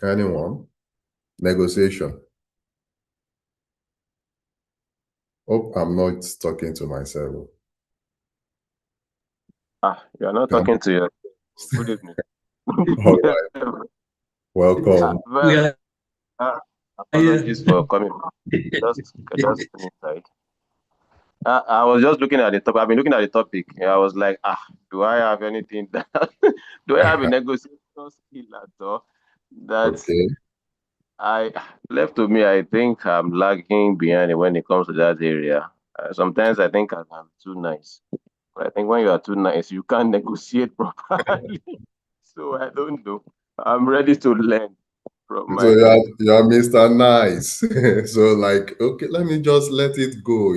Anyone? Negotiation. Hope I'm not talking to myself. You're not Come. talking to your. Good evening. All right. Welcome. Well, Yeah, apologies for coming. Just inside. I was just looking at the topic. I've been looking at the topic. And I was like, do I have anything that do I have a negotiation skill at all? That Okay. I left to me, I think I'm lagging behind when it comes to that area. Sometimes I think I'm too nice. But I think when you are too nice, you can't negotiate properly. So I don't know. I'm ready to learn from So my you're Mr. Nice. So like, okay, let me just let it go.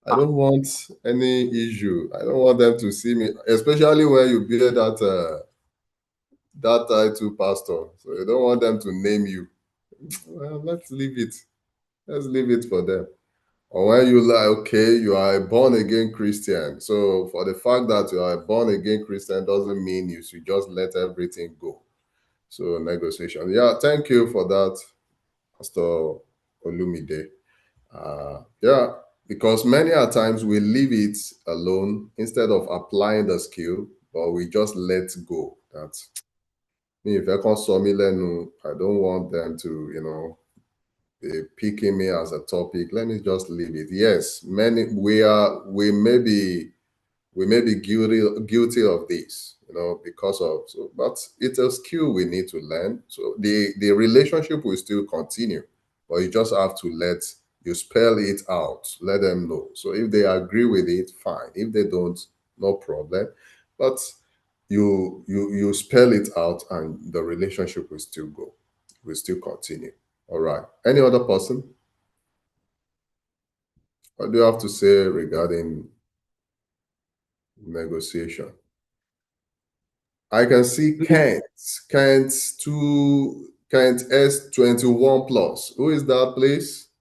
I ah, don't want any issue. I don't want them to see me, especially when you bear that title pastor. So you don't want them to name you. Well, let's leave it. Let's leave it for them. Or when you like, okay, you are a born again Christian. So for the fact that you are a born again Christian doesn't mean you should just let everything go. So negotiation. Yeah, thank you for that, Pastor Olumide. Yeah, because many a times we leave it alone instead of applying the skill, but we just let go. That's me. If I can saw me I don't want them to picking me as a topic. Let me just leave it. Yes, many we may be guilty of this, because of but it's a skill we need to learn. So the relationship will still continue, but you just have to you spell it out, let them know. So if they agree with it, fine. If they don't, no problem. But you spell it out and the relationship will still continue. All right. Any other person? What do you have to say regarding negotiation? I can see good evening. Kent S21 plus. Who is that, please?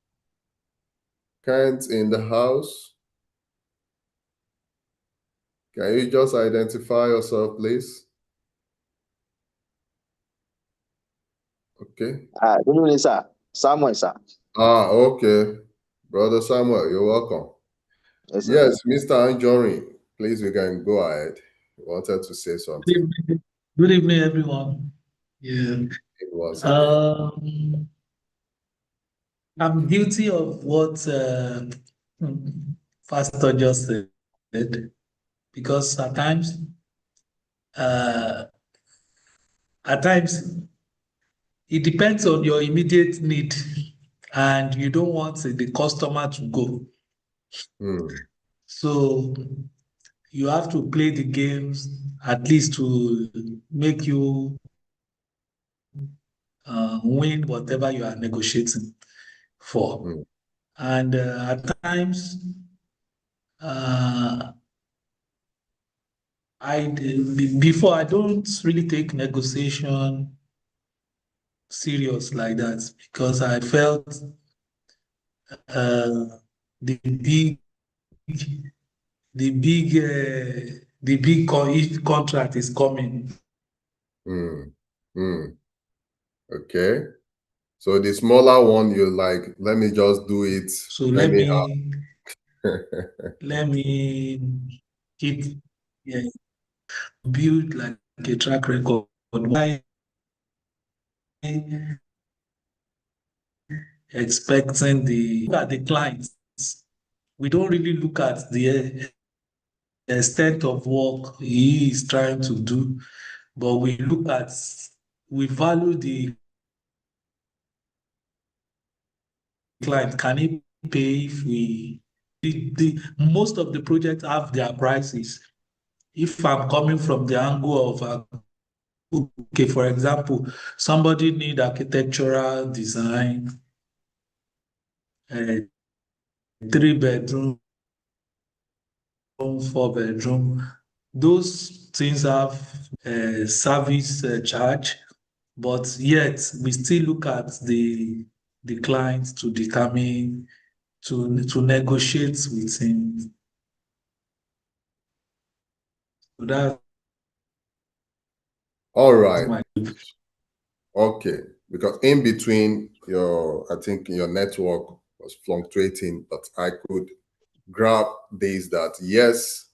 Kent in the house. Can you just identify yourself, please? Okay. Good evening, sir. Samuel, sir. Okay. Brother Samuel, you're welcome. Yes, sir. Yes, Mr. Anjorin, please, you can go ahead. You wanted to say Good something. evening, good evening, everyone. Yeah. It was again. Um, I'm guilty of what Pastor just said because uh, at times, it depends on your immediate need, and you don't want the customer to go. Hmm. So you have to play the games at least to make you win whatever you are negotiating for. Hmm. And at times, uh, before I don't really take negotiation serious like that because I felt uh, the big, the big, if contract is coming. Hmm. Hmm. Okay. So the smaller one, you like, let me just do it So anyhow. let me keep yeah, build like a track record. Why expecting the clients? We don't really look at the extent of work he is trying to do, but we value the client. Can he pay if most of the projects have their prices. If I'm coming from the angle of okay, for example, somebody need architectural design, uh, 3 bedroom, 4 bedroom. Those things have service charge, but yet we still look at the client to determine to negotiate with him. So that's All right. my Okay, because in between I think your network was fluctuating, but I could grab this that yes,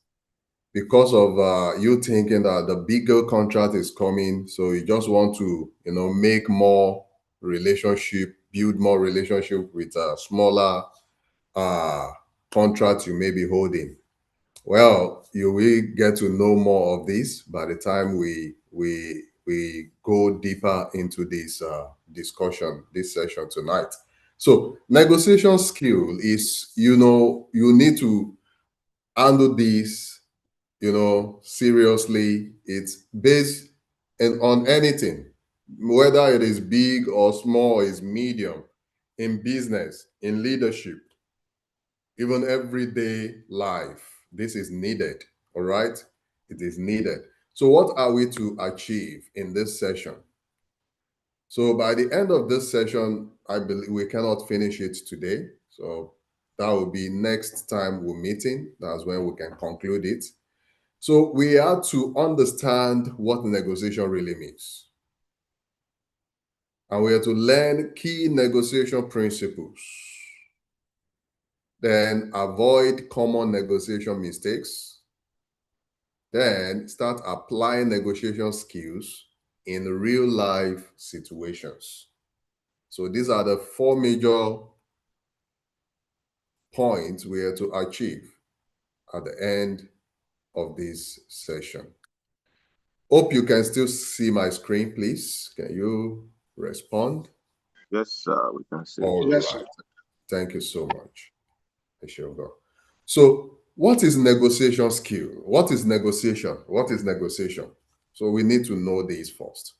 because of you thinking that the bigger contract is coming, so you just want to, make more relationship, build more relationship with smaller uh, contracts you may be holding. Well, you will get to know more of this by the time we go deeper into this discussion, this session tonight. So, negotiation skill is, you need to handle this, seriously. It's based on anything, whether it is big or small, is medium, in business, in leadership, even everyday life. This is needed. All right, it is needed. So what are we to achieve in this session? So by the end of this session, I believe we cannot finish it today, so that will be next time we're meeting. That's when we can conclude it. So we have to understand what negotiation really means, and we have to learn key negotiation principles, then avoid common negotiation mistakes, then start applying negotiation skills in real life situations. So these are the four major points we are to achieve at the end of this session. Hope you can still see my screen, please. Can you respond? Yes, we can see. All Yes, right. Thank you so much. So, what is negotiation skill? What is negotiation? What is negotiation? So, we need to know this first.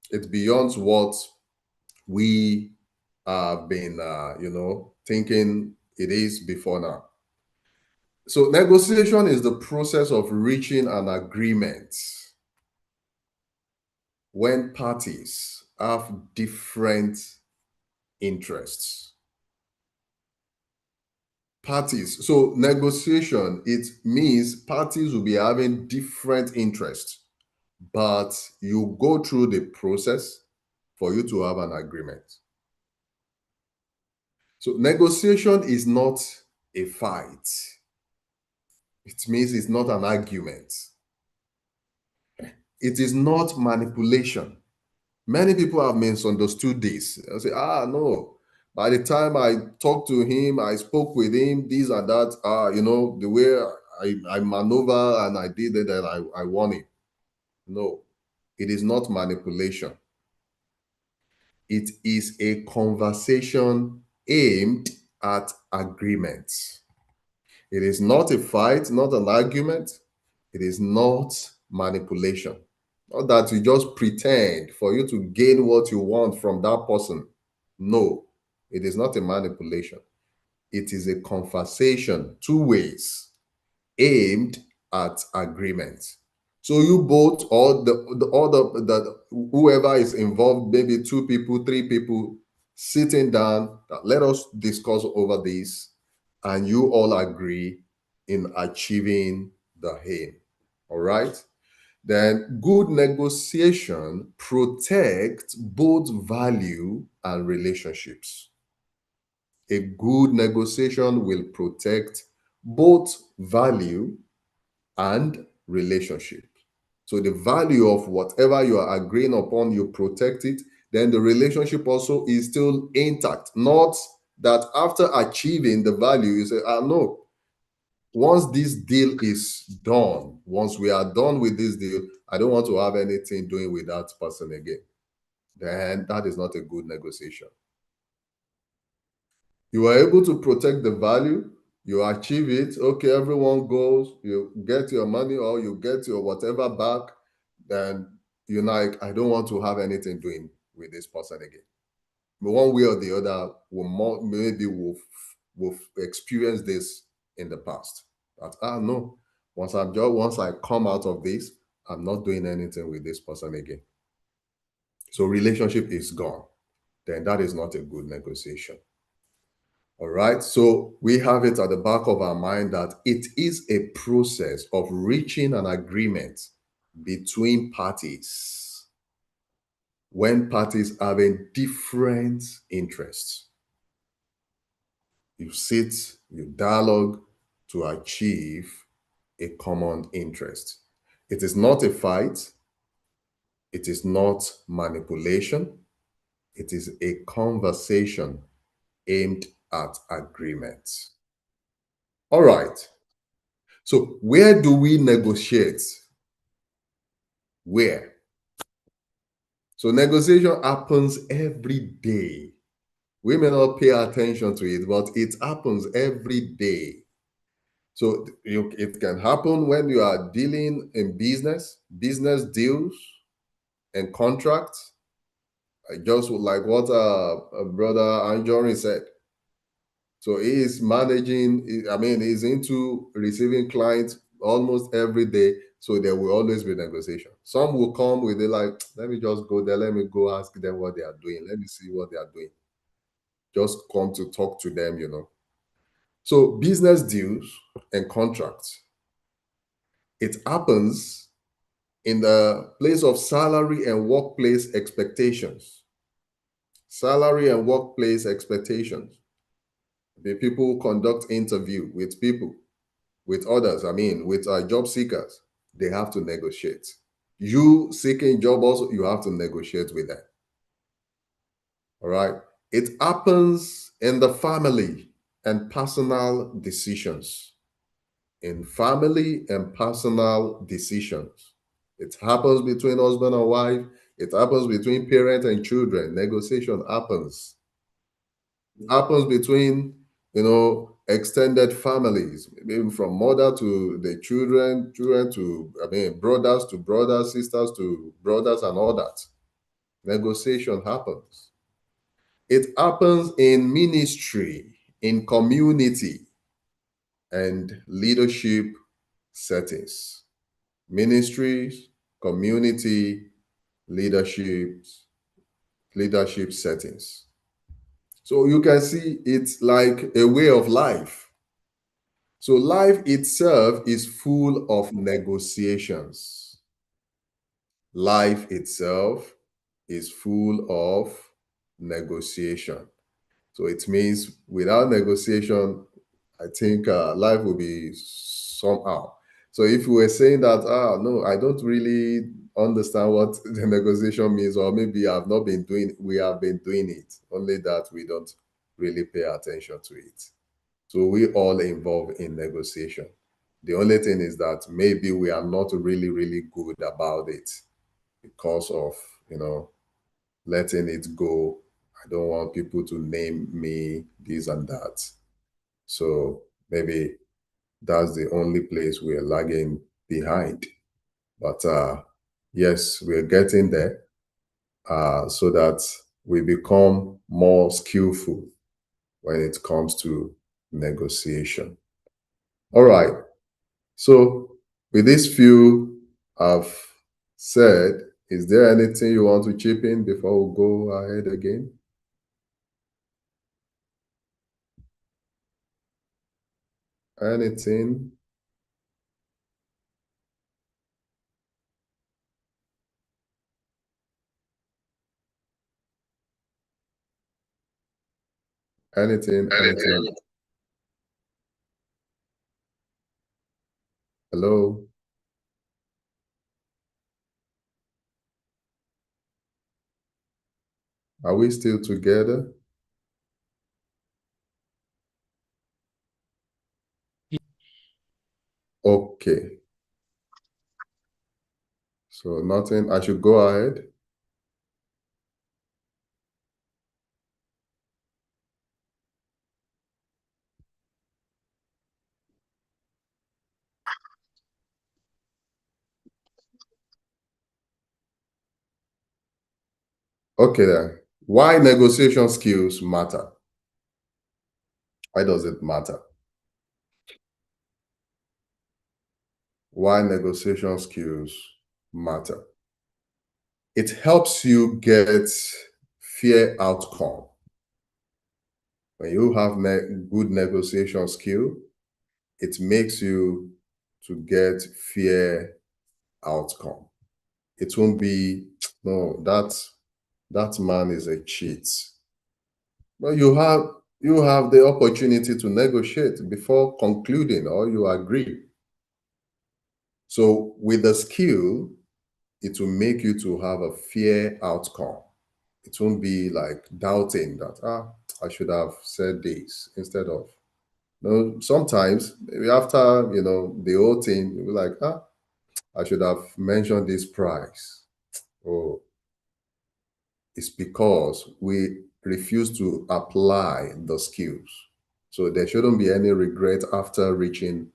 It's beyond what we have been, thinking it is before now. So, negotiation is the process of reaching an agreement when parties have different interests. Parties. So negotiation, it means parties will be having different interests, but you go through the process for you to have an agreement. So negotiation is not a fight. It means it's not an argument. It is not manipulation. Many people have misunderstood this. They'll say, no. By the time I talked to him, I spoke with him, this and that, the way I maneuver and I did it and I won it. No, it is not manipulation. It is a conversation aimed at agreement. It is not a fight, not an argument. It is not manipulation. Not that you just pretend for you to gain what you want from that person. No, it is not a manipulation. It is a conversation, two ways, aimed at agreement. So you both, or whoever is involved, maybe two people, three people, sitting down, let us discuss over this, and you all agree in achieving the aim. All right. Then good negotiation protects both value and relationships. A good negotiation will protect both value and relationship. So the value of whatever you are agreeing upon, you protect it. Then the relationship also is still intact. Not that after achieving the value, you say, no, once this deal is done, once we are done with this deal, I don't want to have anything doing with that person again. Then that is not a good negotiation. You are able to protect the value, you achieve it, okay, everyone goes, you get your money or you get your whatever back, then you're like, I don't want to have anything doing with this person again. But one way or the other, we'll experience this in the past. That no, once I come out of this, I'm not doing anything with this person again. So relationship is gone. Then that is not a good negotiation. All right. So we have it at the back of our mind that it is a process of reaching an agreement between parties. when parties having different interests. You sit, you dialogue to achieve a common interest. It is not a fight. It is not manipulation. It is a conversation aimed at agreement. All right. So where do we negotiate? Where? So negotiation happens every day. We may not pay attention to it, but it happens every day. So it can happen when you are dealing in business deals and contracts. Just like what brother Anjorin said. So he is managing, I mean, he's into receiving clients almost every day. So there will always be negotiation. Some will come with it like, let me just go there. Let me go ask them what they are doing. Let me see what they are doing. Just come to talk to them, you know. So business deals and contracts, it happens in the place of salary and workplace expectations. Salary and workplace expectations. The people conduct interview with people, with others, I mean, with job seekers. They have to negotiate. You seeking job also, you have to negotiate with them. All right. It happens in the family and personal decisions. In family and personal decisions. It happens between husband and wife. It happens between parent and children. Negotiation happens. It happens between, extended families, maybe from mother to the children, children to, I mean, brothers to brothers, sisters to brothers, and all that. Negotiation happens. It happens in ministry, in community, and leadership settings. Ministries, community, leadership settings. So you can see it's like a way of life. So life itself is full of negotiations. Life itself is full of negotiation. So it means without negotiation, I think life will be somehow. So if we were saying that, no, I don't really understand what the negotiation means, or maybe we have been doing it, only that we don't really pay attention to it. So we all involved in negotiation. The only thing is that maybe we are not really, really good about it because of, letting it go. I don't want people to name me this and that. So maybe that's the only place we're lagging behind. But yes, we're getting there so that we become more skillful when it comes to negotiation. All right. So with this few I've said, is there anything you want to chip in before we go ahead again? Anything? Anything? Hello? Are we still together? Okay. So nothing, I should go ahead. Okay then. Why negotiation skills matter? Why does it matter? Why negotiation skills matter? It helps you get fair outcome. When you have good negotiation skill, it makes you to get fair outcome. It won't be, no, that man is a cheat. But you have the opportunity to negotiate before concluding, or you agree. So with the skill, it will make you to have a fair outcome. It won't be like doubting that, I should have said this instead of. No, sometimes maybe after the whole thing, you'll be like, I should have mentioned this price. Oh, it's because we refuse to apply the skills. So there shouldn't be any regret after reaching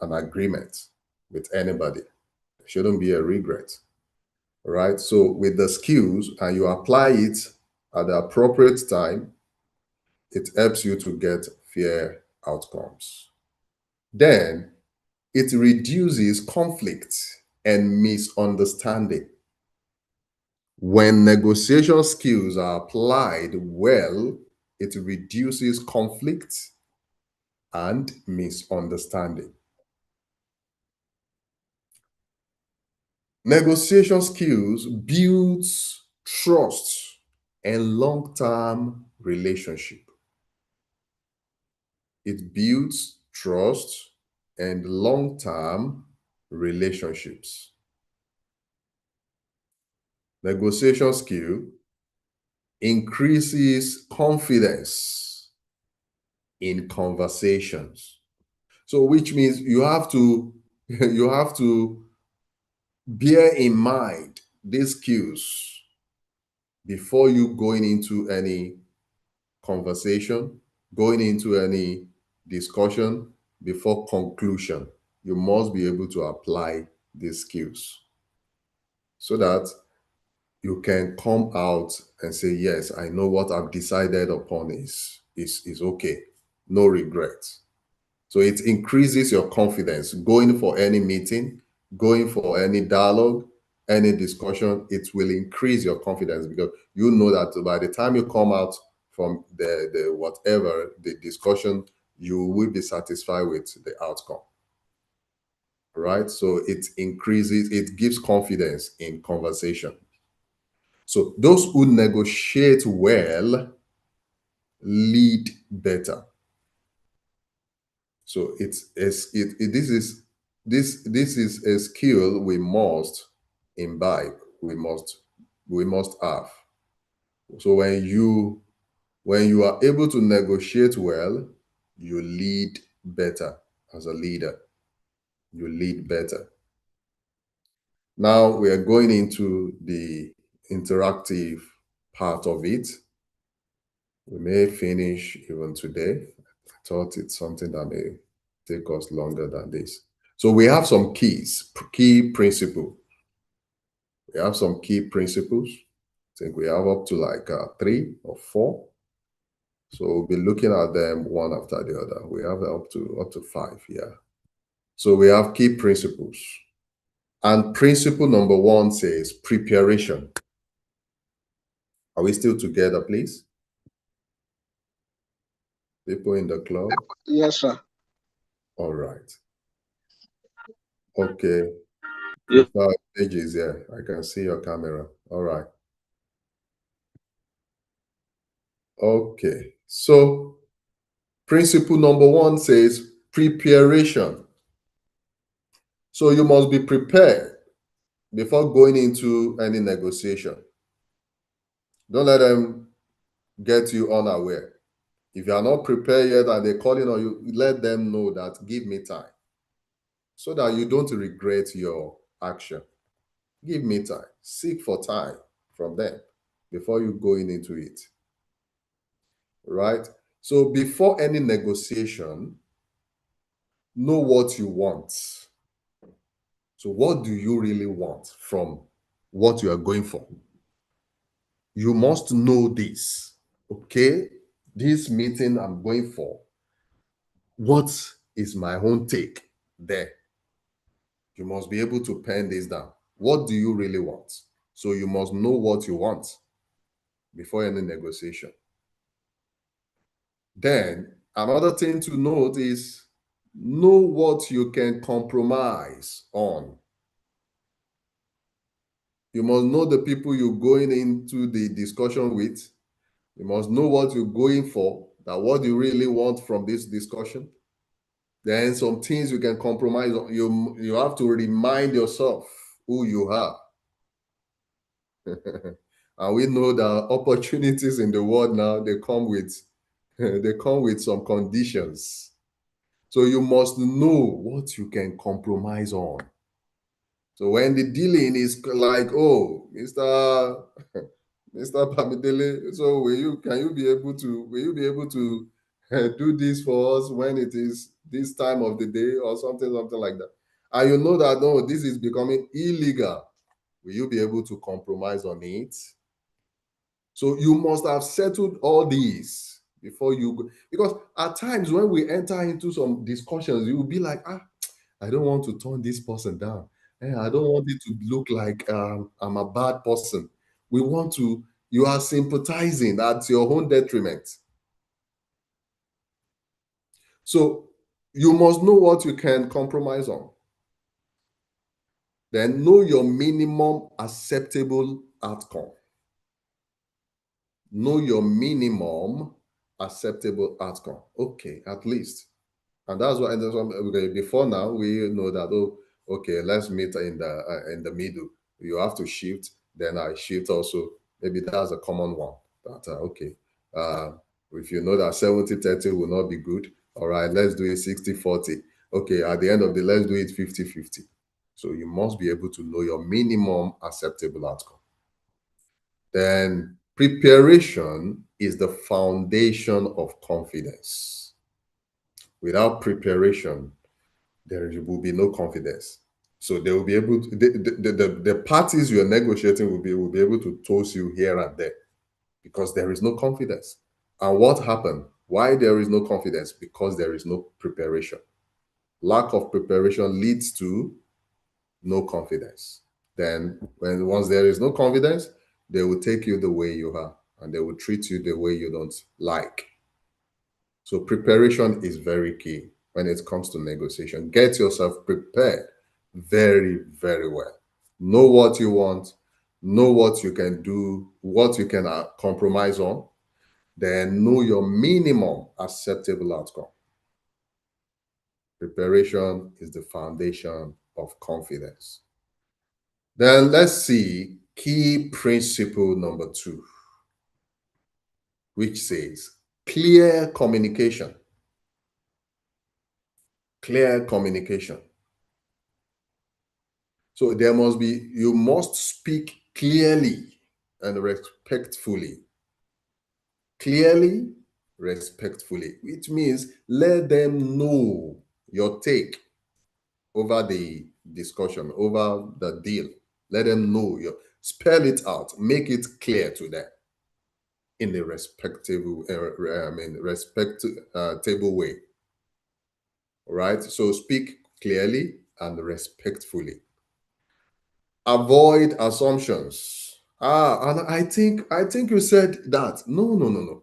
an agreement with anybody. There shouldn't be a regret. Right? So with the skills and you apply it at the appropriate time, it helps you to get fair outcomes. Then it reduces conflict and misunderstanding. When negotiation skills are applied well, it reduces conflict and misunderstanding. Negotiation skills builds trust and long-term relationship. It builds trust and long-term relationships. Negotiation skill increases confidence in conversations. So which means you have to bear in mind these skills before you going into any conversation, going into any discussion, before conclusion. You must be able to apply these skills so that you can come out and say, yes, I know what I've decided upon is okay. No regrets. So it increases your confidence going for any meeting, going for any dialogue, any discussion. It will increase your confidence because you know that by the time you come out from the whatever the discussion, you will be satisfied with the outcome. Right? So it increases, it gives confidence in conversation. So those who negotiate well lead better. So this is a skill we must imbibe. We must have. So when you are able to negotiate well, you lead better as a leader. You lead better. Now we are going into the interactive part of it. We may finish even today. I thought it's something that may take us longer than this. So we have some key principles. We have some key principles. I think we have up to like 3 or 4. So we'll be looking at them one after the other. We have up to 5 here. So we have key principles. And principle number 1 says preparation. Are we still together, please? People in the club? Yes, sir. All right. Okay. Yeah. Page is here. I can see your camera. All right. Okay. So principle number 1 says preparation. So you must be prepared before going into any negotiation. Don't let them get you unaware. If you are not prepared yet and they're calling on you, let them know that give me time so that you don't regret your action. Give me time. Seek for time from them before you going into it. Right? So before any negotiation, know what you want. So what do you really want from what you are going for? You must know this. Okay, this meeting I'm going for, what is my own take there? You must be able to pen this down. What do you really want? So you must know what you want before any negotiation. Then another thing to note is know what you can compromise on. You must know the people you're going into the discussion with. You must know what you're going for, that what you really want from this discussion. Then some things you can compromise on. You have to remind yourself who you are. And we know that opportunities in the world now, they come with they come with some conditions. So you must know what you can compromise on. So when the dealing is like, oh, Mr. Mr. Bamidele, so will you be able to do this for us when it is this time of the day or something like that? And you know that no, this is becoming illegal. Will you be able to compromise on it? So you must have settled all these before you go. Because at times when we enter into some discussions, you will be like, I don't want to turn this person down. I don't want it to look like I'm a bad person. You are sympathizing at your own detriment. So you must know what you can compromise on. Then know your minimum acceptable outcome. Know your minimum acceptable outcome. Okay, at least. And that's why before now we know that, oh, okay, let's meet in the middle. You have to shift, then I shift also. Maybe that's a common one. That okay. If you know that 70-30 will not be good, all right, let's do it 60-40. Okay, at the end of the let's do it 50-50. So you must be able to know your minimum acceptable outcome. Then preparation is the foundation of confidence. Without preparation, there will be no confidence. So they will be able to, the parties you're negotiating will be able to toss you here and there because there is no confidence. And what happened? Why there is no confidence? Because there is no preparation. Lack of preparation leads to no confidence. Then once there is no confidence, they will take you the way you are and they will treat you the way you don't like. So preparation is very key when it comes to negotiation. Get yourself prepared very, very well. Know what you want, know what you can do, what you can compromise on, then know your minimum acceptable outcome. Preparation is the foundation of confidence. Then let's see key principle number 2, which says clear communication. Clear communication. So you must speak clearly and respectfully. Clearly, respectfully, which means let them know your take over the discussion, over the deal. Let them know spell it out, make it clear to them in a respectable way. All right. So speak clearly and respectfully. Avoid assumptions. And I think you said that. No.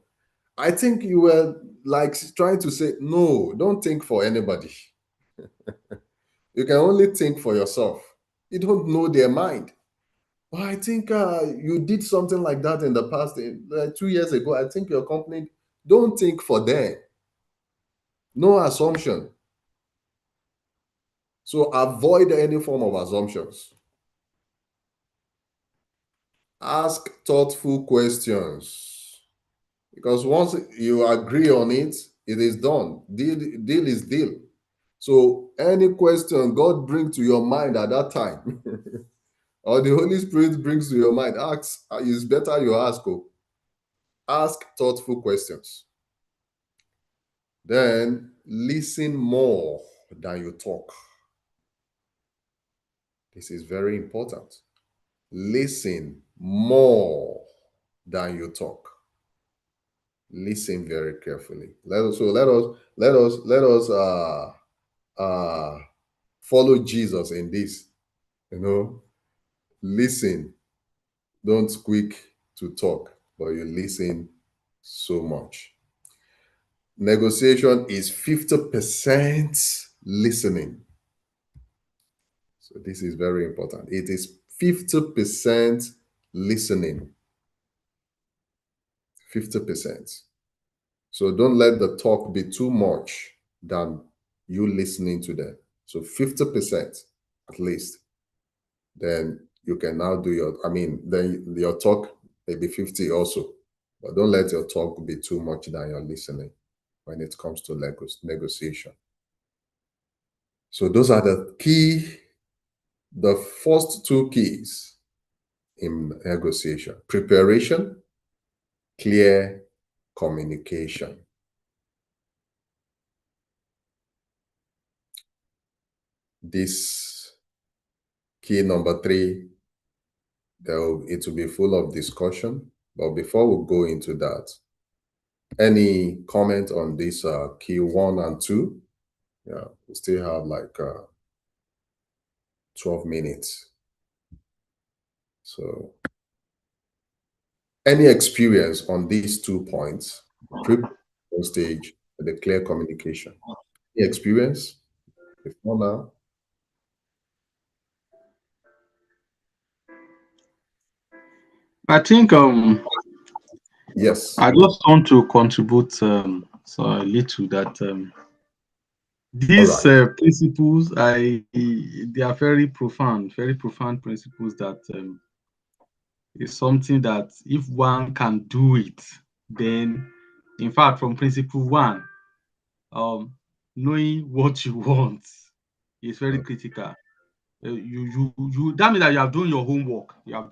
I think you were like trying to say, no, don't think for anybody. You can only think for yourself. You don't know their mind. Well, I think you did something like that in the past, 2 years ago. I think your company, don't think for them. No assumption. So avoid any form of assumptions. Ask thoughtful questions. Because once you agree on it, it is done. Deal is deal. So any question God brings to your mind at that time, or the Holy Spirit brings to your mind, ask. It's better you ask. Ask thoughtful questions. Then listen more than you talk. This is very important. Listen more than you talk. Listen very carefully. Let us follow Jesus in this. Listen. Don't quick to talk, but you listen so much. Negotiation is 50% listening. So this is very important. It is 50% listening. 50%. So don't let the talk be too much than you listening to them. So 50% at least. Then you can now do then your talk may be 50 also. But don't let your talk be too much than your listening when it comes to negotiation. So those are the first two keys in negotiation: preparation, clear communication. This key number 3, it will be full of discussion. But before we go into that, any comment on this key 1 and 2? Yeah, we still have like 12 minutes. So any experience on these 2 points, on stage, the clear communication? Any experience before now? I think Yes. I just want to contribute so a little that these principles they are very profound principles that is something that if one can do it, then in fact from principle 1, knowing what you want is very critical. You that means that you have done your homework. You have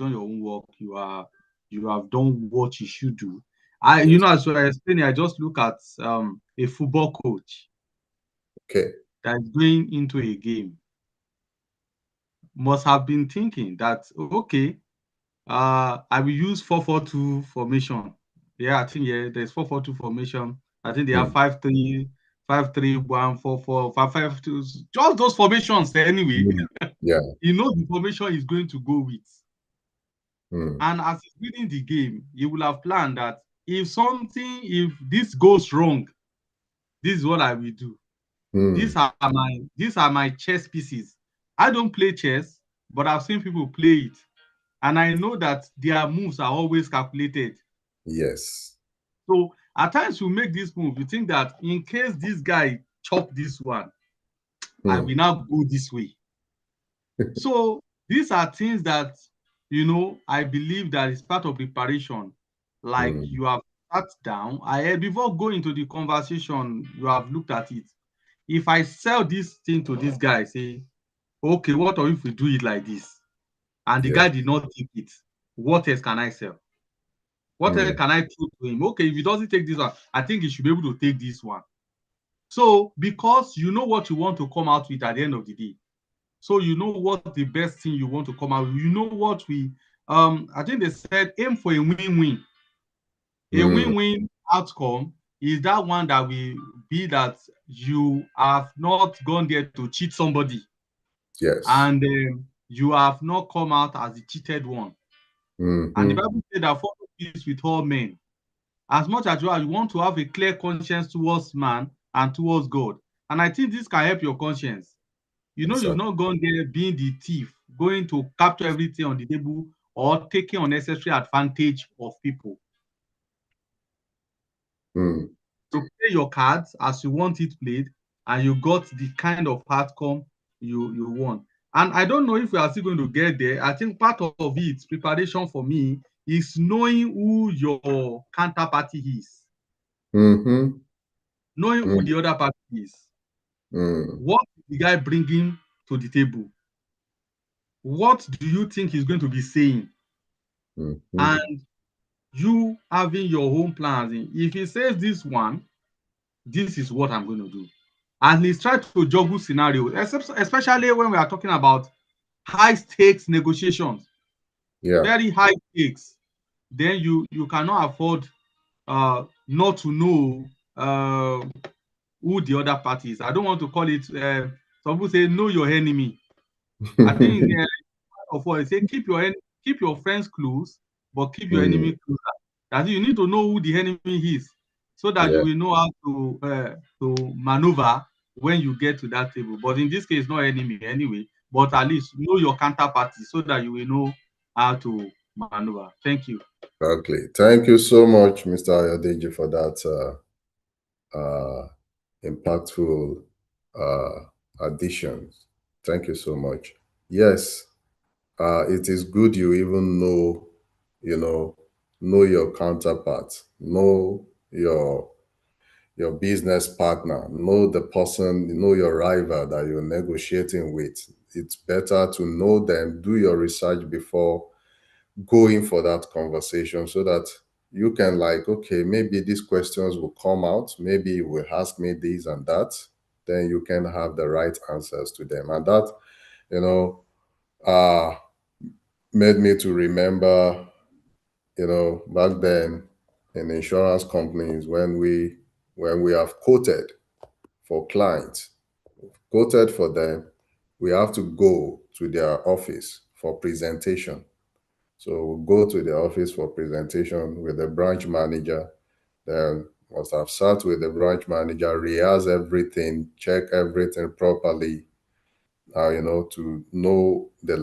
done what you should do. As I was explaining, I just look at a football coach that is going into a game. Must have been thinking that, okay, I will use 4-4-2 formation. Yeah, I think there's 4-4-2 formation. I think they have 5-3, 5-3-1, 4-4, 5-5-2. Just those formations anyway. Yeah. He knows the formation he's going to go with. And as he's winning the game, he will have planned that if this goes wrong, this is what I will do. These are my chess pieces. I don't play chess, but I've seen people play it. And I know that their moves are always calculated. Yes. So at times you make this move, you think that in case this guy chop this one, I will now go this way. So these are things that, I believe that is part of preparation. Like you have sat down, before going to the conversation, you have looked at it. If I sell this thing to this guy, say, okay, what if we do it like this? And the guy did not take it. What else can I sell? What else can I throw to him? Okay, if he doesn't take this one, I think he should be able to take this one. So because you know what you want to come out with at the end of the day. So you know what the best thing you want to come out with. You know what I think they said aim for a win-win. A win-win outcome is that one that will be that you have not gone there to cheat somebody. Yes. And you have not come out as the cheated one. And the Bible said that follow peace with all men. As much as you want to have a clear conscience towards man and towards God. And I think this can help your conscience. You've not gone there being the thief, going to capture everything on the table or taking unnecessary advantage of people. To play your cards as you want it played, and you got the kind of outcome you want. And I don't know if we are still going to get there. I think part of it, preparation for me, is knowing who your counterparty is. Knowing who the other party is. What is the guy bringing to the table? What do you think he's going to be saying? And you having your own plans. If he says this one, this is what I'm going to do. At least try to juggle scenarios, especially when we are talking about high stakes negotiations. Very high stakes. Then you cannot afford not to know who the other party is. I don't want to call it, some people say know your enemy. I think of what they say, keep your friends close, but keep your enemy closer. That you need to know who the enemy is, so that you will know how to maneuver when you get to that table. But in this case, no enemy anyway. but at least know your counterparty so that you will know how to maneuver. Thank you. Okay. Thank you so much, Mr. Ayodeji, for that impactful additions. Thank you so much. Yes, it is good you even know, know your counterpart, know your business partner, know the person, know your rival that you're negotiating with. It's better to know them, do your research before going for that conversation so that you can okay, maybe these questions will come out, maybe you will ask me this and that, then you can have the right answers to them. And that, uh made me to remember, back then in insurance companies when we have quoted for clients, quoted for them, we have to go to their office for presentation. So we'll go to the office for presentation with the branch manager. Then must have sat with the branch manager, rehearse everything, check everything properly, to know the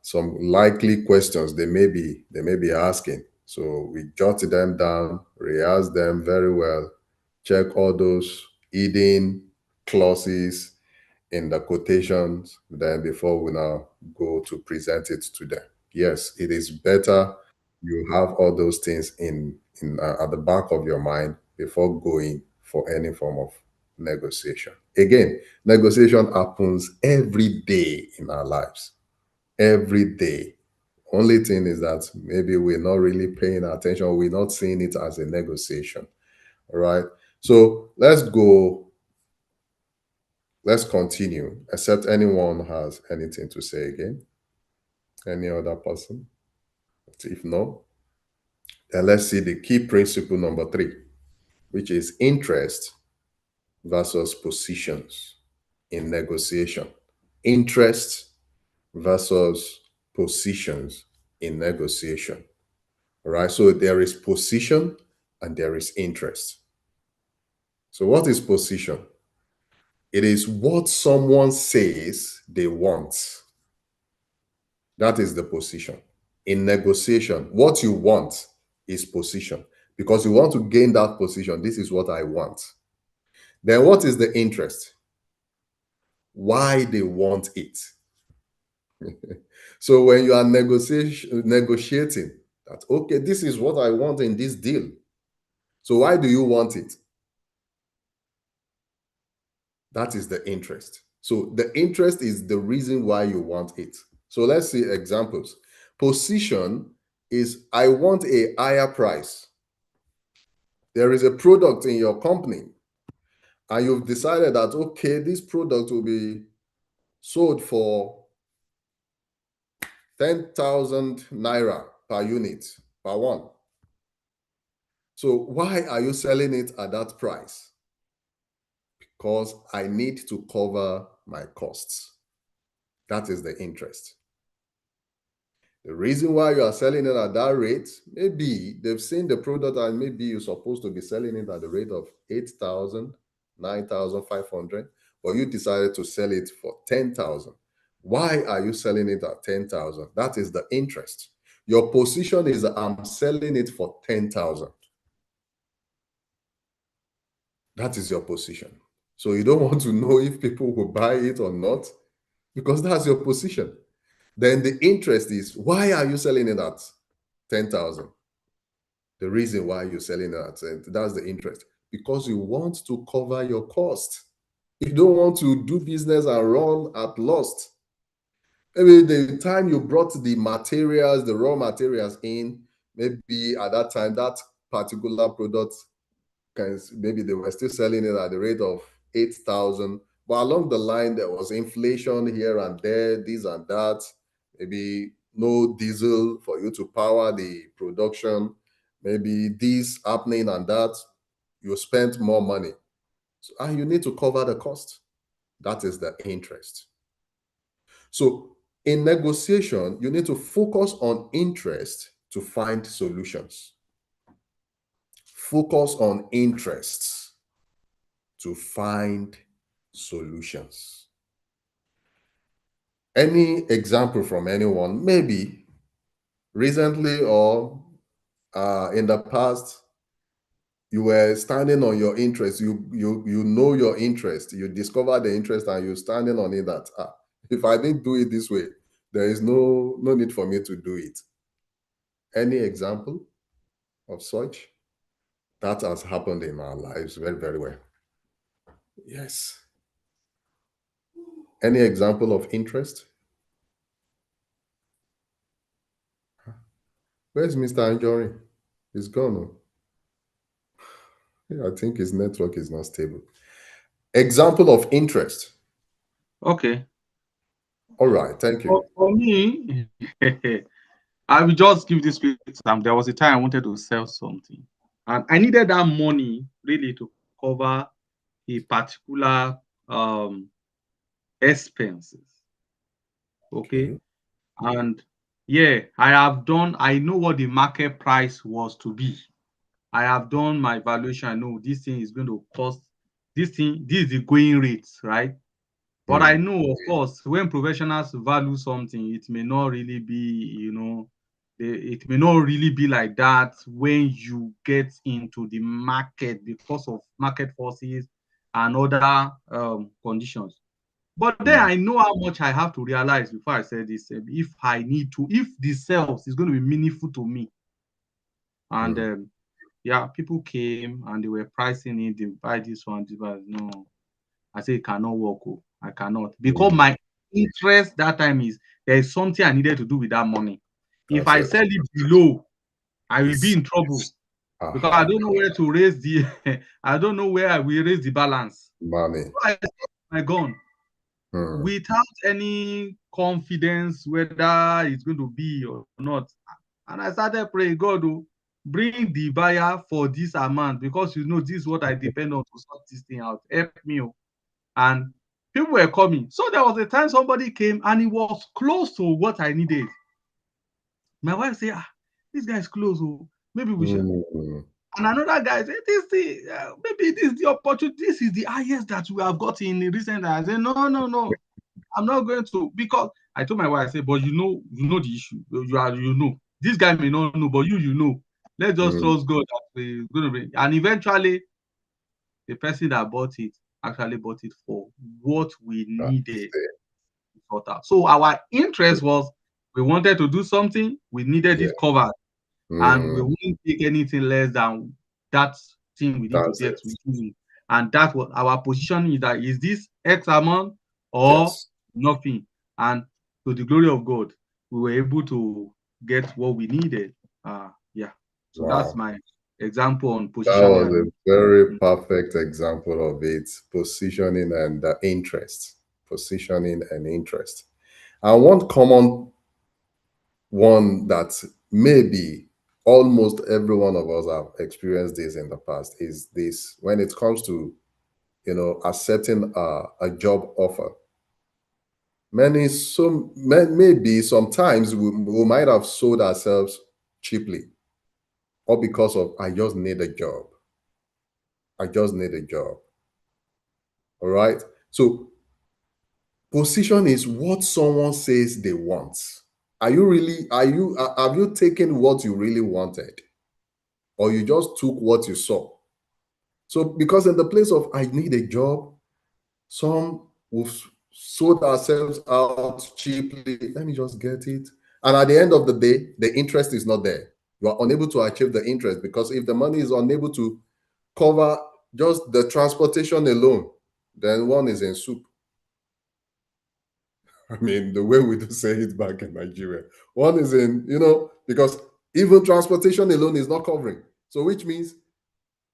some likely questions they may be asking. So we jot them down, rehearse them very well, check all those hidden clauses in the quotations, then before we now go to present it to them. Yes, it is better you have all those things in at the back of your mind before going for any form of negotiation. Again, negotiation happens every day in our lives. Every day. Only thing is that maybe we're not really paying attention, we're not seeing it as a negotiation. All right. So let's go. Let's continue, except anyone has anything to say again. Any other person? If no, then let's see the key principle number 3, which is interest versus positions in negotiation. Interest versus positions in negotiation. All right. So there is position and there is interest. So what is position? It is what someone says they want. That is the position. In negotiation, what you want is position because you want to gain that position. This is what I want. Then what is the interest? Why they want it. So when you are negotiating that, okay, this is what I want in this deal. So why do you want it? That is the interest. So the interest is the reason why you want it. So let's see examples. Position is I want a higher price. There is a product in your company and you've decided that, okay, this product will be sold for 10,000 naira per unit, per one. So why are you selling it at that price? Because I need to cover my costs. That is the interest. The reason why you are selling it at that rate, maybe they've seen the product and maybe you're supposed to be selling it at the rate of 8,000, 9,500, but you decided to sell it for 10,000. Why are you selling it at 10,000? That is the interest. Your position is I'm selling it for 10,000. That is your position. So you don't want to know if people will buy it or not because that's your position. Then the interest is, why are you selling it at 10,000? The reason why you're selling it at 10, that's the interest. Because you want to cover your cost. You don't want to do business and run at loss. Maybe the time you brought the materials, the raw materials in, maybe at that time, that particular product, maybe they were still selling it at the rate of 8,000. But along the line, there was inflation here and there, this and that. Maybe no diesel for you to power the production. Maybe this happening and that. You spent more money. And you need to cover the cost. That is the interest. So in negotiation, you need to focus on interest to find solutions. Focus on interests to find solutions. Any example from anyone, maybe recently or in the past, you were standing on your interest. You know your interest. You discover the interest and you're standing on it that if I didn't do it this way, there is no need for me to do it. Any example of such? That has happened in our lives very, very well. Yes. Any example of interest? Where's Mr. Anjorin? He's gone. Yeah, I think his network is not stable. Example of interest. Okay. All right, thank you. For me, I will just give this example. There was a time I wanted to sell something, and I needed that money really to cover a particular expenses. Okay. And yeah, I know what the market price was to be. I have done my valuation. I know this thing is going to cost this is the going rate, right? But I know, of course, when professionals value something, it may not really be, it may not really be like that when you get into the market because of market forces and other conditions. But then I know how much I have to realize before I say this. If the sales is going to be meaningful to me. And yeah, people came and they were pricing it. They buy this one, no. I say it cannot work. I cannot. Because my interest that time is there is something I needed to do with that money. If I sell it below, I will be in trouble. Because I don't know where to raise the I don't know where I will raise the balance. Money. So I sold my gun without any confidence whether it's going to be or not. And I started praying, God, bring the buyer for this amount because this is what I depend on to sort this thing out. Help me. And people were coming. So there was a time somebody came and it was close to what I needed. My wife said, this guy is close. Maybe we should. And another guy said, maybe this is the opportunity. This is the highest that we have got in recent. I said, no. I'm not going to, because I told my wife, I said, but you know the issue. This guy may not know, but you know. Let's just trust God that we're going to bring. And eventually, the person that bought it actually bought it for what we needed. So our interest was we wanted to do something, we needed it covered, and we wouldn't take anything less than that thing we need to get to do. And that's what our position is, that is this X amount or nothing. And to the glory of God, we were able to get what we needed. So that's my example on positioning. That was a very perfect example of it. Positioning and interest. Positioning and interest. And one common one that maybe almost every one of us have experienced this in the past is this: when it comes to accepting a job offer. Maybe sometimes we might have sold ourselves cheaply, or because of I just need a job. I just need a job. All right. So position is what someone says they want. Have you taken what you really wanted? Or you just took what you saw? So because in the place of I need a job, some we've sold ourselves out cheaply. Let me just get it. And at the end of the day, the interest is not there. You are unable to achieve the interest, because if the money is unable to cover just the transportation alone, then one is in soup. I mean, the way we do say it back in Nigeria, one is in, because even transportation alone is not covering. So which means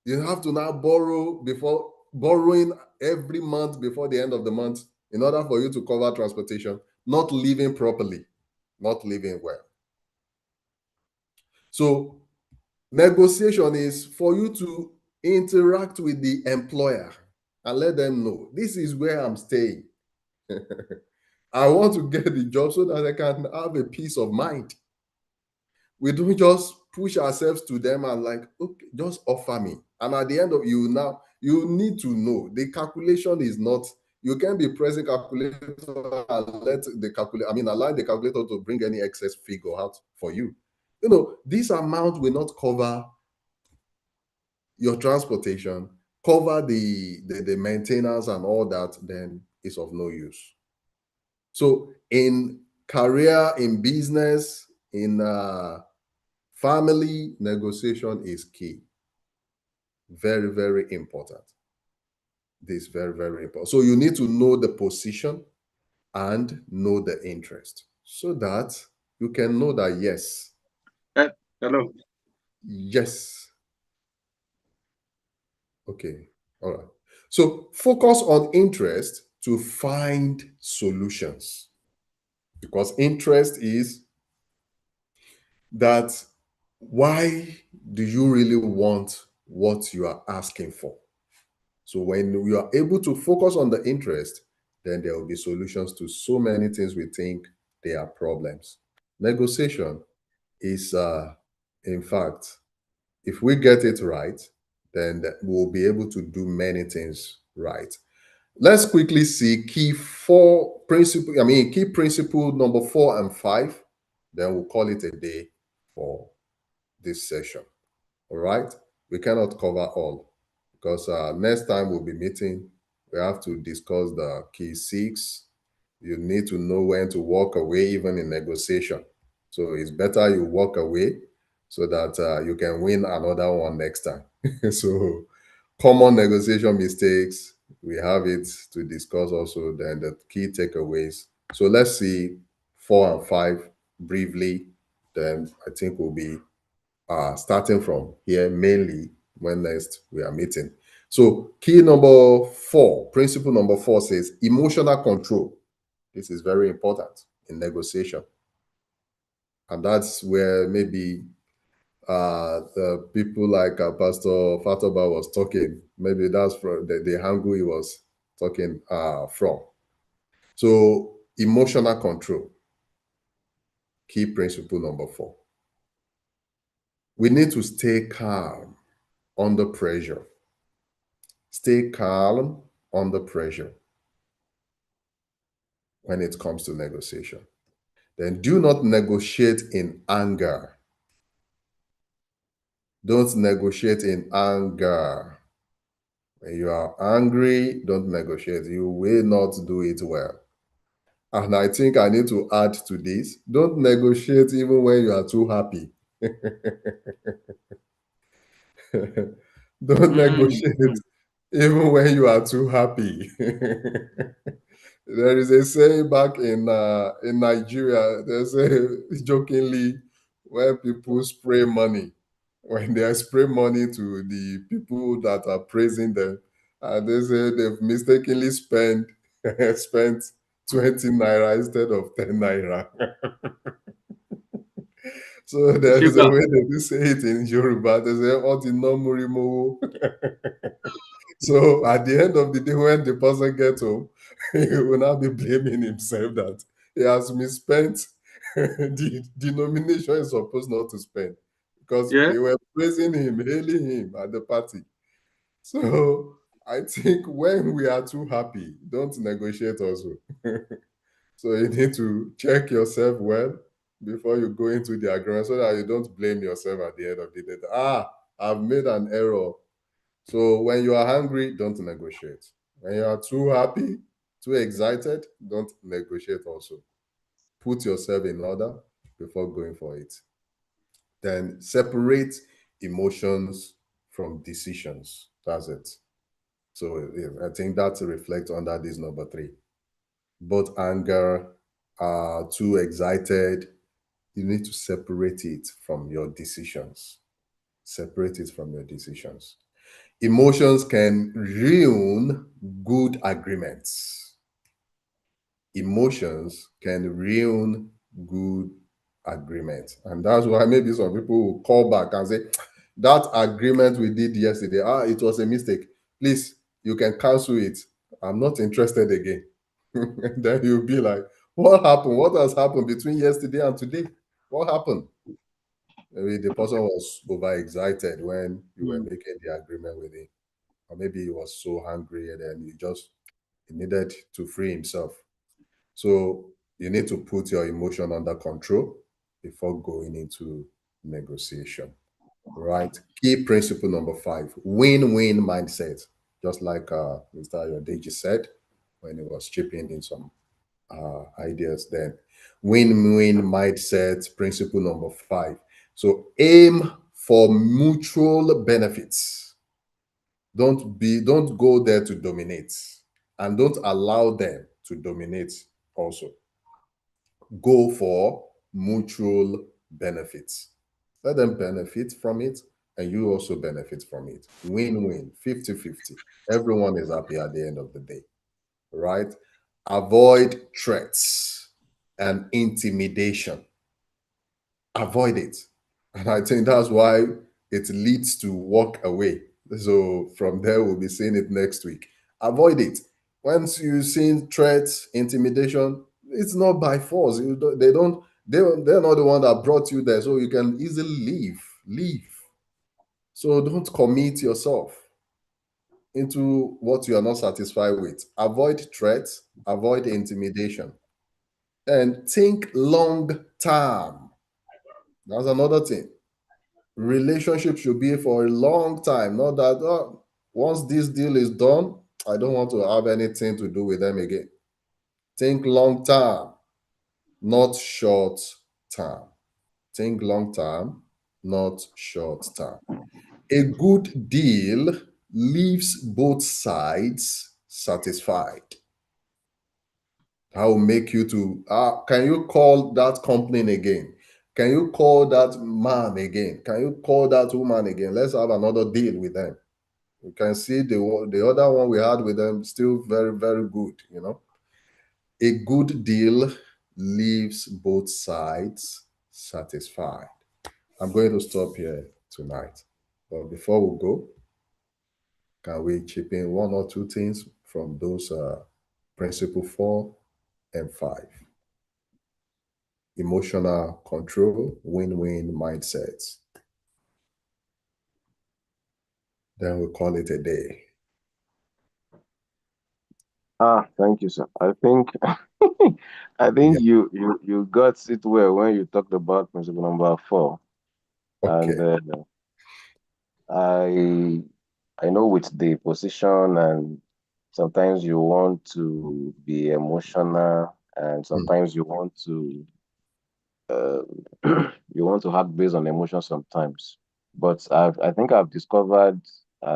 you have to now borrowing every month before the end of the month in order for you to cover transportation, not living properly, not living well. So negotiation is for you to interact with the employer and let them know, this is where I'm staying. I want to get the job so that I can have a peace of mind. We don't just push ourselves to them and like, okay, just offer me. And at the end of you need to know the calculation is not, You can't be pressing calculator and let the calculator, allow the calculator to bring any excess figure out for you. This amount will not cover your transportation, cover the maintenance and all that, then it's of no use. So in career, in business, in family, negotiation is key. Very, very important. This is very, very important. So you need to know the position and know the interest so that you can know that yes. Hello. Yes. Okay. All right. So focus on interest to find solutions, because interest is that why do you really want what you are asking for? So when you are able to focus on the interest, then there will be solutions to so many things we think they are problems. Negotiation is, in fact, if we get it right, then we'll be able to do many things right. Let's quickly see key principle number 4 and 5. Then we'll call it a day for this session. All right. We cannot cover all because next time we'll be meeting, we have to discuss the key 6. You need to know when to walk away, even in negotiation. So it's better you walk away so that you can win another one next time. So common negotiation mistakes, we have it to discuss also, then the key takeaways. So let's see 4 and 5 briefly. Then I think we'll be starting from here mainly when next we are meeting. So key number 4, principle number 4 says emotional control. This is very important in negotiation. And that's where maybe the people like Pastor Fatoba was talking, maybe that's from the angle he was talking from. So emotional control, key principle number 4. We need to stay calm under pressure. Stay calm under pressure when it comes to negotiation. Then do not negotiate in anger. Don't negotiate in anger. When you are angry, don't negotiate. You will not do it well. And I think I need to add to this. Don't negotiate even when you are too happy. Don't negotiate even when you are too happy. There is a saying back in Nigeria, they say jokingly, when people spray money, when they spray money to the people that are praising them, and they say they've mistakenly spent 20 naira instead of 10 naira. So there is a way they do say it in Yoruba. They say, "Oti no murimo." So at the end of the day, when the person gets home, he will now be blaming himself that he has misspent the denomination is supposed not to spend, because they were praising him, hailing him at the party. So I think when we are too happy, don't negotiate also. So you need to check yourself well before you go into the agreement so that you don't blame yourself at the end of the day. I've made an error. So when you are hungry, don't negotiate. When you are too happy, too excited, don't negotiate also. Put yourself in order before going for it. Then separate emotions from decisions. That's it. So I think that reflects under this number 3. Both anger, too excited, you need to separate it from your decisions. Separate it from your decisions. Emotions can ruin good agreements. Emotions can ruin good agreements. And that's why maybe some people will call back and say, that agreement we did yesterday, it was a mistake. Please, you can cancel it. I'm not interested again. Then you'll be like, what happened? What has happened between yesterday and today? What happened? Maybe the person was overexcited when you were making the agreement with him. Or maybe he was so hungry and then you just He needed to free himself. So you need to put your emotion under control before going into negotiation, right? Key principle number 5, win-win mindset. Just like Mr. Ayodeji said when he was chipping in some ideas then. Win-win mindset, principle number 5. So aim for mutual benefits. Don't go there to dominate, and don't allow them to dominate also. Go for mutual benefits. Let them benefit from it, and you also benefit from it. Win-win, 50-50. Everyone is happy at the end of the day, right? Avoid threats and intimidation. Avoid it. And I think that's why it leads to walk away. So from there, we'll be seeing it next week. Avoid it. Once you've seen threats, intimidation, it's not by force. They're not the one that brought you there. So you can easily leave. Leave. So don't commit yourself into what you are not satisfied with. Avoid threats, avoid intimidation, and think long term. That's another thing. Relationship should be for a long time, not that once this deal is done, I don't want to have anything to do with them again. Think long term, not short term. Think long term, not short term. A good deal leaves both sides satisfied. That will make you to, can you call that company again? Can you call that man again? Can you call that woman again? Let's have another deal with them. You can see the other one we had with them still very, very good, you know. A good deal leaves both sides satisfied. I'm going to stop here tonight. But before we go, can we chip in one or two things from those principle 4 and 5? Emotional control, win-win mindsets. Then we call it a day. Thank you, sir. I think you got it well when you talked about principle number 4. Okay. And I know with the position, and sometimes you want to be emotional, and sometimes you want to you want to act based on emotion sometimes. But I think I've discovered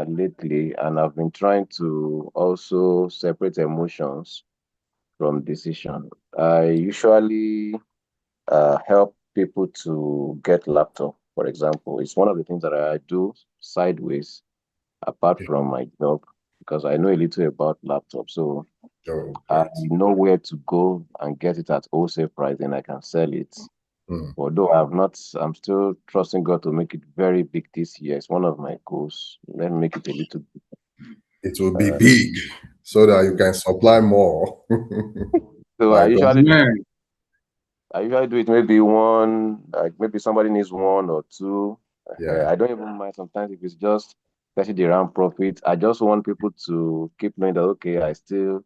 lately, and I've been trying to also separate emotions from decision. I usually help people to get laptop, for example. It's one of the things that I do sideways apart from my job, because I know a little about laptop. So I know where to go and get it at wholesale price, and I can sell it. Although I'm still trusting God to make it very big this year. It's one of my goals. Let me make it a little big. It will be big so that you can supply more. So I usually do it maybe one, like maybe somebody needs 1 or 2. Yeah. I don't even mind sometimes if it's just 30 dirham profit. I just want people to keep knowing that, okay, I still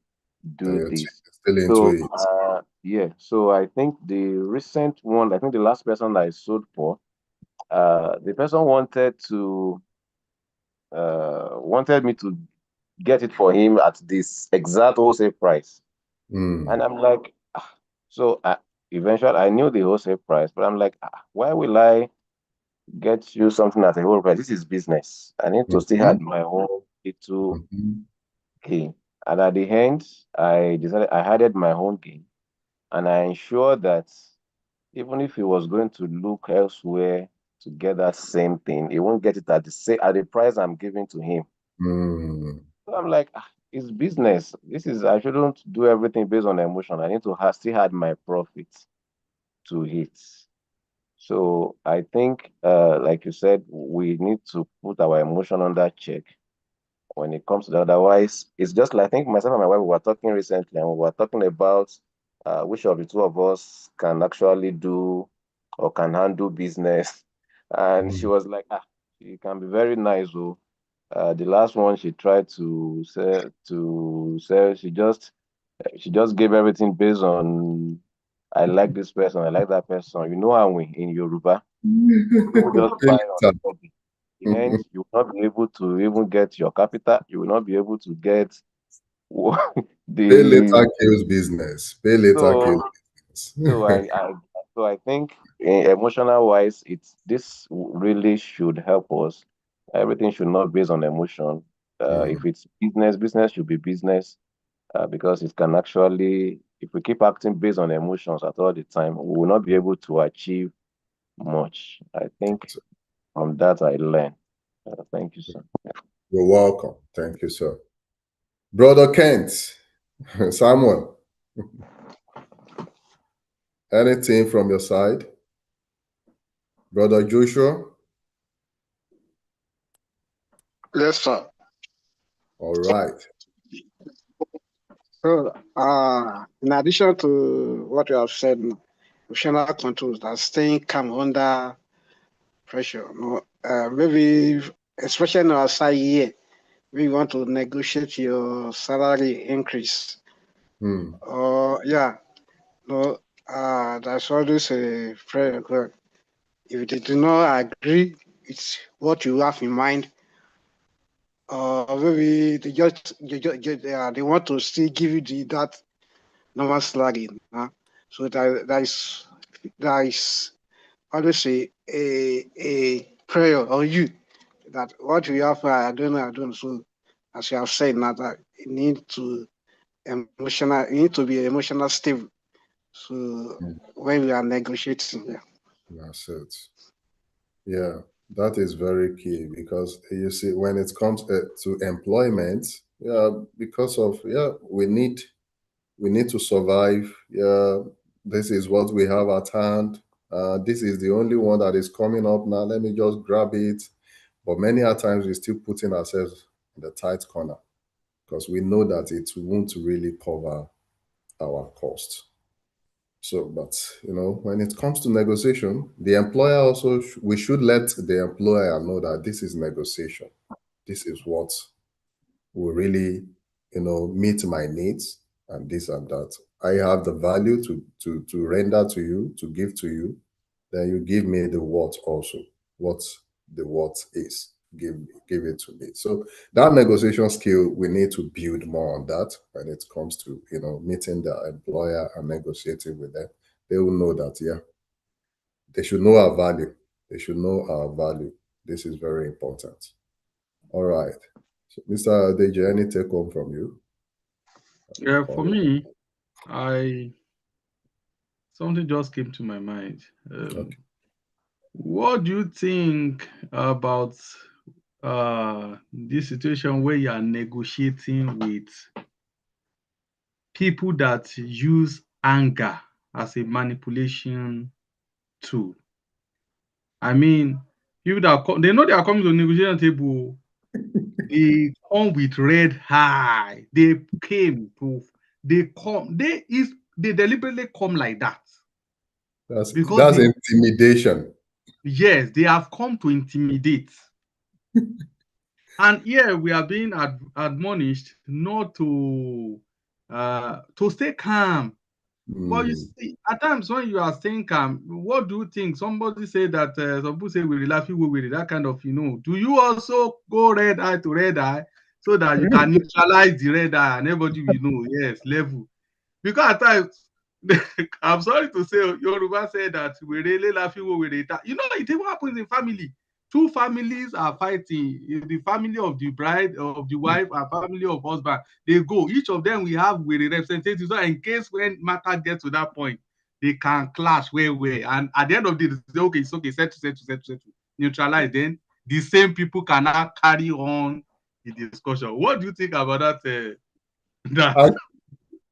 do this. Still into So it. yeah, so I think the recent one, I think the last person that I sold for, the person wanted me to get it for him at this exact wholesale price. And I'm like, so eventually I knew the wholesale price, but I'm like, why will I get you something at a whole price? This is business. I need to still have my own little gain. And at the end, I decided I added my own gain, and I ensured that even if he was going to look elsewhere to get that same thing, he won't get it at the price I'm giving to him. So I'm like, it's business. I shouldn't do everything based on emotion. I need to still add my profits to it. So I think, like you said, we need to put our emotion under check when it comes to that. Otherwise, it's just like, I think myself and my wife were talking recently, and we were talking about which of the two of us can actually do or can handle business. And she was like, you can be very nice, The last one she tried to sell, she just gave everything based on I like this person, I like that person. You know how we in Yoruba, people just Pay buy on later. the in the end, you will not be able to even get your capital. You will not be able to get Pay later the kills business. Pay later kills so business. so I think emotional wise, this really should help us. Everything should not be based on emotion. If it's business, business should be business because it can actually, if we keep acting based on emotions at all the time, we will not be able to achieve much. I think from that I learned. Thank you, sir. You're welcome. Thank you, sir. Brother Kent, Samuel, anything from your side? Brother Joshua? Yes, sir. All right. So, in addition to what you have said, emotional controls that staying calm under pressure, maybe especially in our side here, we want to negotiate your salary increase. Or that's always a prayer. If they do not agree, it's what you have in mind. Maybe they want to still give you that normal salary. So that is always a prayer on you that what you have, I don't know. So as you have said now that you need to be emotional stable. So when we are negotiating, That's it. Yeah, that is very key because you see, when it comes to employment, because of we need to survive. Yeah, this is what we have at hand. This is the only one that is coming up now. Let me just grab it. But many a times we're still putting ourselves in the tight corner because we know that it won't really cover our cost. So, but when it comes to negotiation, the employer also we should let the employer know that this is negotiation. This is what will really, meet my needs and this and that. I have the value to render to you, to give to you. Then you give me the what also. What the what is. Give it to me. So that negotiation skill, we need to build more on that when it comes to, meeting the employer and negotiating with them. They will know that, they should know our value. They should know our value. This is very important. All right. So, Mr. Deji, any take home from you? Yeah, for me, something just came to my mind. Okay. What do you think about this situation where you are negotiating with people that use anger as a manipulation tool? I mean, people that they know they are coming to the negotiation table. They come with red eye. They deliberately come like that. Because That's intimidation. yes, they have come to intimidate. And here we are being admonished not to stay calm. But you see, at times when you are staying calm, what do you think? Somebody say that some people say we laugh, you with that kind of, do you also go red eye to red eye so that you can neutralize the red eye and everybody will know, yes, level? Because at times, I'm sorry to say, Yoruba said that we really laughing with it. It even happens in family. Two families are fighting. The family of the bride, of the wife, and family of husband. They go. Each of them we have with a representative. So in case when matter gets to that point, they can clash where. And at the end of the day, they say, okay, it's okay, settle. Neutralize. Then the same people can now carry on the discussion. What do you think about that? That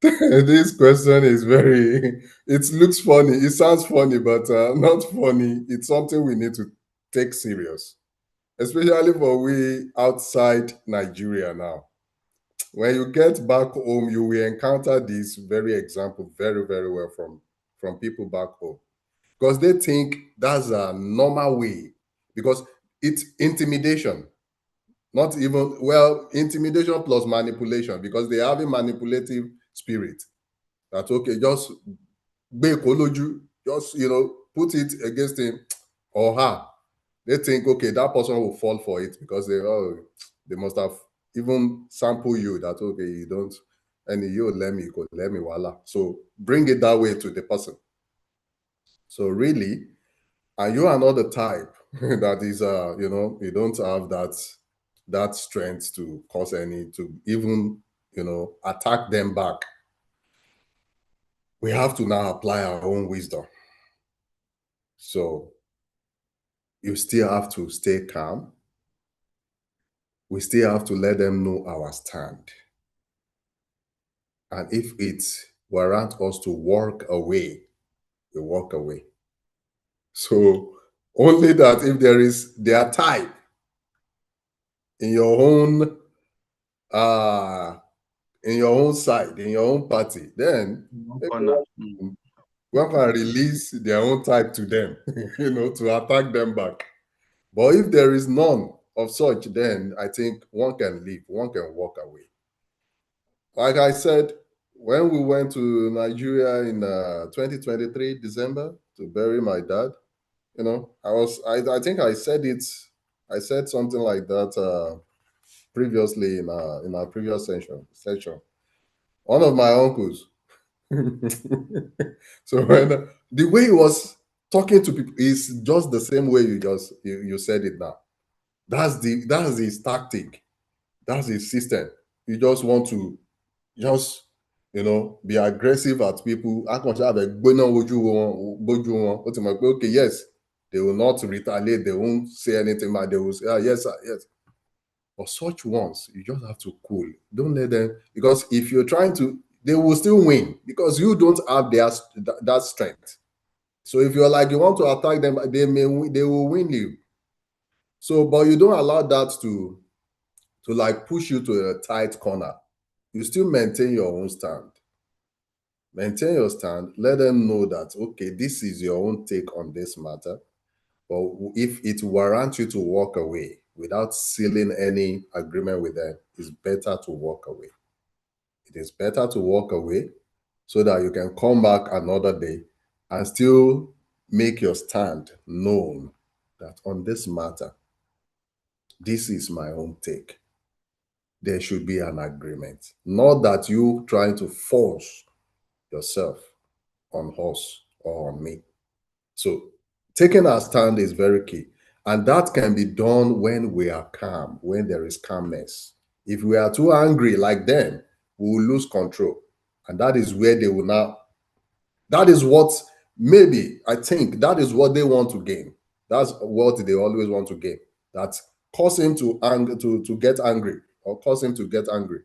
This question is it looks funny. It sounds funny, but not funny. It's something we need to take serious, especially for we outside Nigeria now. When you get back home, you will encounter this very example very, very well from people back home because they think that's a normal way because it's intimidation. Not even, well, intimidation plus manipulation, because they have a manipulative spirit. That, okay, just just, put it against him or her. They think, okay, that person will fall for it because they must have even sample you that, okay, you don't, and you let me voila. So bring it that way to the person. So really, and you are not the type that is, you don't have that strength to cause to even, attack them back. We have to now apply our own wisdom. So you still have to stay calm. We still have to let them know our stand. And if it warrants us to walk away, we walk away. So only that if there is their type in your own side, in your own party, then one can release their own type to them, to attack them back. But if there is none of such, then I think one can leave, one can walk away. Like I said, when we went to Nigeria in 2023 December to bury my dad, I think I said something like that previously in our previous session. One of my uncles. So when the way he was talking to people is just the same way you said it now. That's his tactic. That's his system. You just want to be aggressive at people. Okay, yes, they will not retaliate, they won't say anything, but they will say, yes, sir, yes. But such ones, you just have to cool. Don't let them, because if you're trying to, they will still win because you don't have that strength. So if you're like, you want to attack them, they will win you. So, but you don't allow that to like push you to a tight corner. You still maintain your own stand. Maintain your stand. Let them know that, okay, this is your own take on this matter. But if it warrants you to walk away without sealing any agreement with them, it's better to walk away. It is better to walk away so that you can come back another day and still make your stand known that on this matter, this is my own take. There should be an agreement. Not that you trying to force yourself on us or on me. So taking our stand is very key. And that can be done when we are calm, when there is calmness. If we are too angry like them, we will lose control. And that is where they will now, that is what, maybe, I think that is what they want to gain. That's what they always want to gain. That cause him to get angry or cause him to get angry.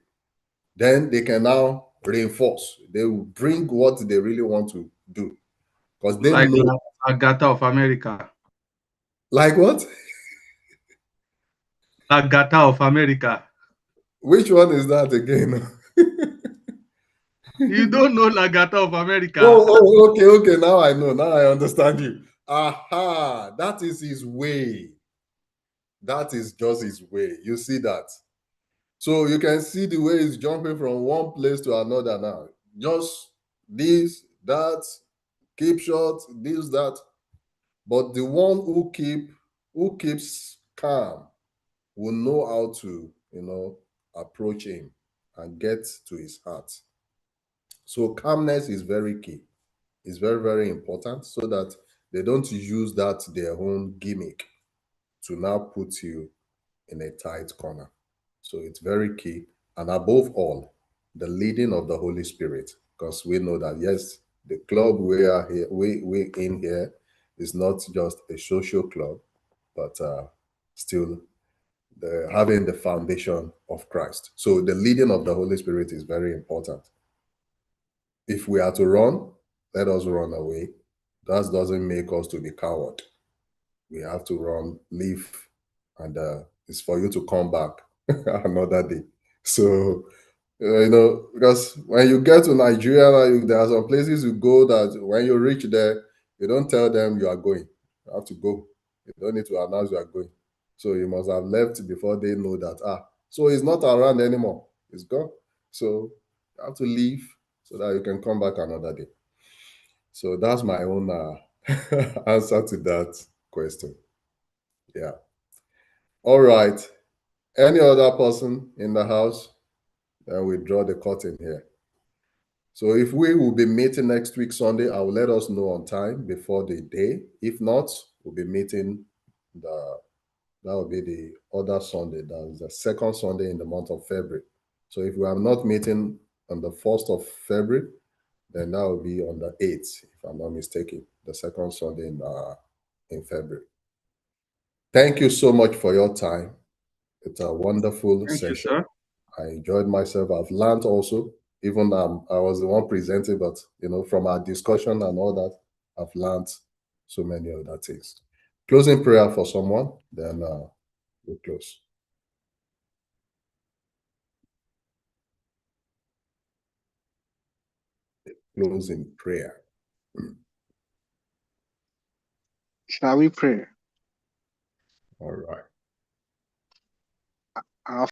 Then they can now reinforce. They will bring what they really want to do. Because they like know. Agatha of America. Like what? Agatha of America. Which one is that again? You don't know Lagata of America? Oh, okay. Now I know. Now I understand you. Aha, that is his way. That is just his way. You see that? So you can see the way he's jumping from one place to another now. Just this, that, keep short, this, that. But the one who keeps calm will know how to, approach him and get to his heart. So calmness is very key. It's very, very important so that they don't use that their own gimmick to now put you in a tight corner. So it's very key. And above all, the leading of the Holy Spirit, because we know that, yes, the club we are here, we in here is not just a social club, but still having the foundation of Christ. So the leading of the Holy Spirit is very important. If we are to run, let us run away. That doesn't make us to be coward. We have to run, leave, and it's for you to come back another day. So, because when you get to Nigeria, there are some places you go that when you reach there, you don't tell them you are going. You have to go. You don't need to announce you are going. So you must have left before they know that, so he's not around anymore. He's gone. So you have to leave so that you can come back another day. So that's my own answer to that question. Yeah. All right. Any other person in the house? Then we draw the curtain here. So if we will be meeting next week Sunday, I will let us know on time before the day. If not, we'll be meeting that will be the other Sunday. That is the second Sunday in the month of February. So if we are not meeting on the 1st of February, then that will be on the 8th, if I'm not mistaken, the second Sunday in February. Thank you so much for your time. It's a wonderful Thank session. you, sir. I enjoyed myself. I've learned also, even I was the one presenting, but from our discussion and all that, I've learned so many other things. Closing prayer for someone, then we'll close. Closing prayer. Shall we pray? All right. Our